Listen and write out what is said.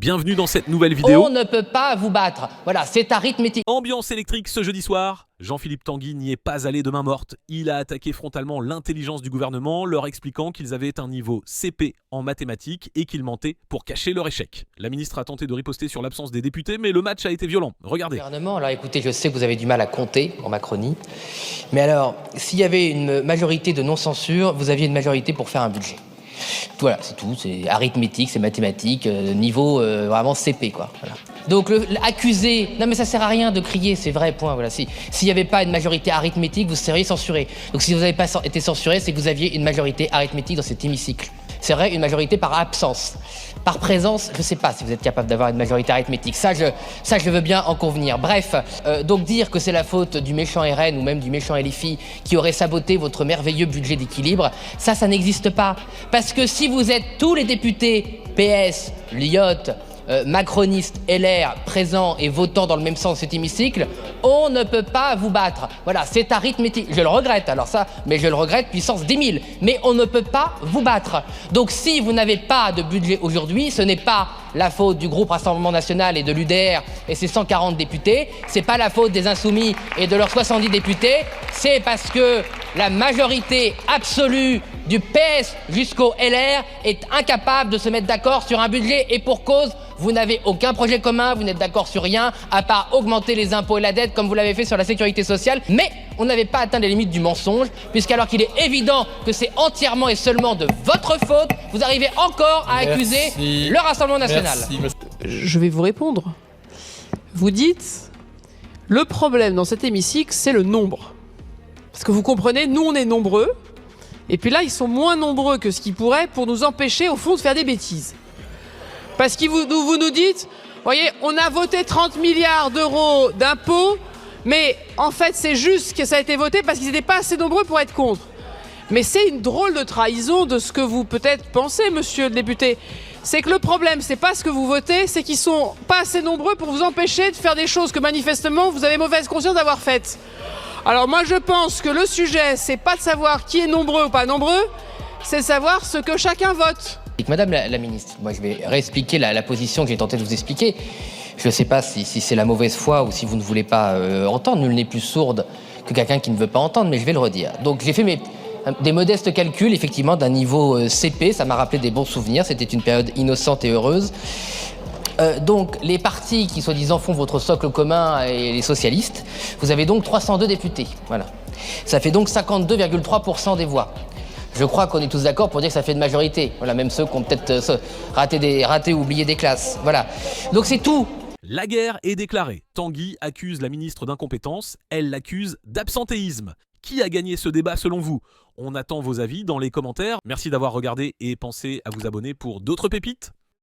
Bienvenue dans cette nouvelle vidéo. On ne peut pas vous battre. Voilà, c'est arithmétique. Ambiance électrique ce jeudi soir. Jean-Philippe Tanguy n'y est pas allé de main morte. Il a attaqué frontalement l'intelligence du gouvernement, leur expliquant qu'ils avaient un niveau CP en mathématiques et qu'ils mentaient pour cacher leur échec. La ministre a tenté de riposter sur l'absence des députés, mais le match a été violent. Regardez. Gouvernement, alors écoutez, je sais que vous avez du mal à compter en Macronie, mais alors, s'il y avait une majorité de non-censure, vous aviez une majorité pour faire un budget. Voilà, c'est tout, c'est arithmétique, c'est mathématique, niveau vraiment CP, quoi. Voilà. Donc, accuser, non mais ça sert à rien de crier, c'est vrai, point. Voilà. S'il n'y avait pas une majorité arithmétique, vous seriez censuré. Donc si vous n'avez pas été censuré, c'est que vous aviez une majorité arithmétique dans cet hémicycle. C'est vrai, une majorité par absence. Par présence, je ne sais pas si vous êtes capable d'avoir une majorité arithmétique. Ça, je veux bien en convenir. Bref, donc dire que c'est la faute du méchant RN ou même du méchant LFI qui aurait saboté votre merveilleux budget d'équilibre, ça n'existe pas. Parce que si vous êtes tous les députés PS, Lyotte, macronistes, LR, présents et votant dans le même sens cet hémicycle, on ne peut pas vous battre. Voilà, c'est arithmétique. Je le regrette, alors ça, mais je le regrette puissance 10 000. Mais on ne peut pas vous battre. Donc si vous n'avez pas de budget aujourd'hui, ce n'est pas la faute du groupe Rassemblement National et de l'UDR et ses 140 députés, c'est pas la faute des Insoumis et de leurs 70 députés, c'est parce que la majorité absolue du PS jusqu'au LR est incapable de se mettre d'accord sur un budget et pour cause, vous n'avez aucun projet commun, vous n'êtes d'accord sur rien, à part augmenter les impôts et la dette comme vous l'avez fait sur la sécurité sociale, mais on n'avait pas atteint les limites du mensonge, puisqu'alors qu'il est évident que c'est entièrement et seulement de votre faute, vous arrivez encore à accuser le Rassemblement National. Je vais vous répondre. Vous dites, le problème dans cet hémicycle, c'est le nombre. Parce que vous comprenez, nous on est nombreux, et puis là ils sont moins nombreux que ce qu'ils pourraient pour nous empêcher au fond de faire des bêtises. Parce que vous nous dites, voyez, on a voté 30 milliards d'euros d'impôts, mais en fait c'est juste que ça a été voté parce qu'ils n'étaient pas assez nombreux pour être contre. Mais c'est une drôle de trahison de ce que vous peut-être pensez, monsieur le député. C'est que le problème, c'est pas ce que vous votez, c'est qu'ils sont pas assez nombreux pour vous empêcher de faire des choses que manifestement vous avez mauvaise conscience d'avoir faites. Alors moi je pense que le sujet, c'est pas de savoir qui est nombreux ou pas nombreux, c'est de savoir ce que chacun vote. Madame la ministre, moi je vais réexpliquer la position que j'ai tenté de vous expliquer. Je ne sais pas si c'est la mauvaise foi ou si vous ne voulez pas entendre. Nul n'est plus sourde que quelqu'un qui ne veut pas entendre, mais je vais le redire. Donc j'ai fait des modestes calculs, effectivement, d'un niveau CP. Ça m'a rappelé des bons souvenirs. C'était une période innocente et heureuse. Donc les partis qui soi-disant font votre socle commun et les socialistes, vous avez donc 302 députés. Voilà. Ça fait donc 52,3% des voix. Je crois qu'on est tous d'accord pour dire que ça fait une majorité. Voilà, même ceux qui ont peut-être raté ou oublié des classes. Voilà. Donc c'est tout. La guerre est déclarée. Tanguy accuse la ministre d'incompétence, elle l'accuse d'absentéisme. Qui a gagné ce débat selon vous? On attend vos avis dans les commentaires. Merci d'avoir regardé et pensez à vous abonner pour d'autres pépites.